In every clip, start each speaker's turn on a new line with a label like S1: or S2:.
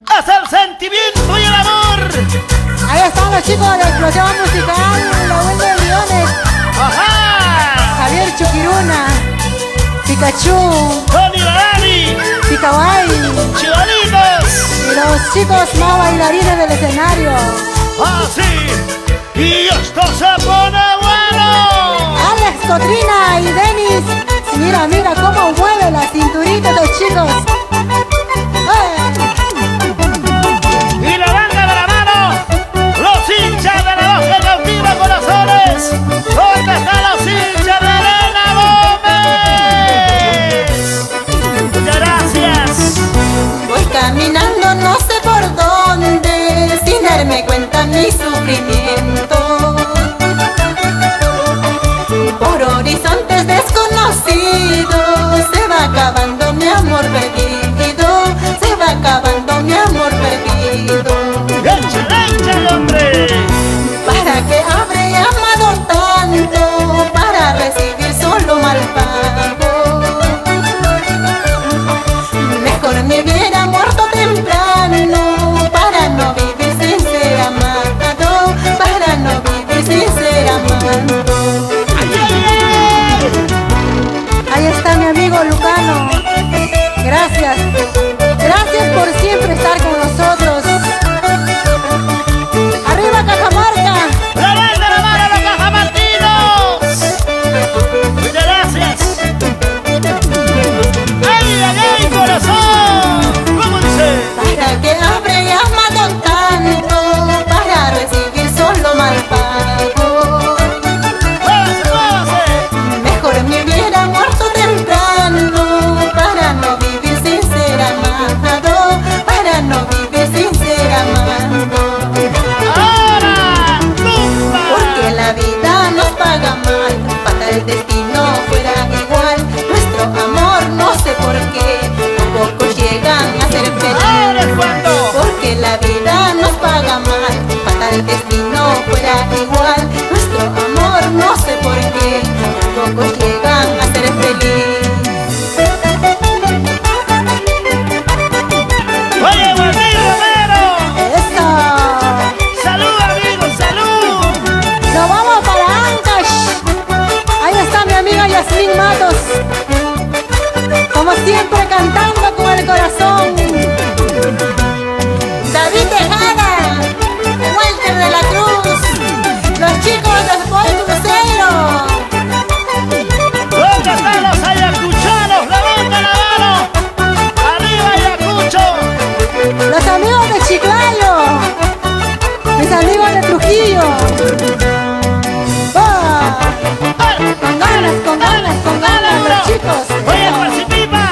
S1: Hasta el sentimiento y el amor.
S2: Ahí están los chicos de la explosión musical, la vuelta de Leones,
S1: ¡Ajá!
S2: Javier Chuquiruna, Pikachu,
S1: Tony Dani,
S2: Picaway
S1: Chivalitos.
S2: y los chicos más bailarines del escenario.
S1: Así. Y esto se pone bueno.
S2: Alex, Cotrina y Denis. Mira, mira cómo mueve la cinturita de los chicos.
S1: Y levanta de la mano los hinchas de la voz que cautiva corazones. ¿Dónde están los hinchas de Elena Gómez? Gracias.
S3: Voy caminando no sé por dónde, sin darme cuenta mi sufrimiento. Por horizontes desconocidos se va acabando mi amor perdido, se va acabando mi amor perdido.
S1: ¡Échale, hombre!
S3: ¿Para qué habré amado tanto para recibir solo mal pago? Mejor me hubiera muerto temprano para no vivir sin ser amado, para no vivir sin ser amado.
S2: Ahí está mi amigo Lucano. Gracias. Gracias por siempre estar con nosotros. ¡Arriba Cajamarca!
S1: ¡Levanta la mano a los cajamarquinos! Muchas gracias. ¡Ay, ay, ay, corazón! ¿Cómo dice?
S3: ¿Para qué habré amado tanto para recibir solo mal pago?
S1: ¡Muévase, muévase!
S3: Mejor me hubiera muerto temprano para no vivir sin ser amado, para no vivir sin ser amado.
S1: ¡Ahora! ¡Tumba!
S3: Porque la vida nos paga mal, fatal destino fuera igual. Nuestro amor no sé por qué, pocos llegan a ser
S1: ¡Ahora es
S3: feliz.
S1: cuando!
S3: Porque la vida nos paga mal, fatal destino fuera igual. Nuestro amor no sé por qué, pocos llegan a ser feliz.
S1: ¡Oye, Guardi Romero!
S2: ¡Eso!
S1: ¡Salud, amigos, salud!
S2: ¡Nos vamos para Ancash! Ahí está mi amiga Yasmín Matos. Como siempre cantando con el corazón.
S3: David Tejada, Walter de la Cruz, los chicos de Boy Crucero.
S1: ¿Dónde están los ayacuchanos? ¡Levanta la mano! ¡Arriba, Ayacucho!
S2: Los amigos de Chiclayo. Mis amigos de Trujillo. ¡Va! Con ganas, con ganas, con ganas, los chicos.
S1: ¡Oye, Guasipipa!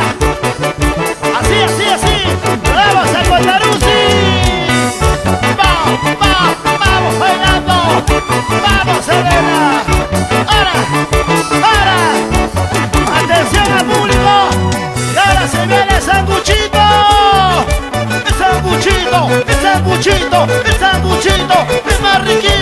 S1: ¡Así, así, así! ¡Vamos a Guandarusi! ¡Vamos, vamos, vamos bailando! ¡Vamos, Elena! ¡Ahora! ¡Ahora! ¡Atención al público! ¡Y ahora se viene el sanguchito! ¡El sanguchito! ¡El sanguchito! ¡El sanguchito! ¡Es más riquito!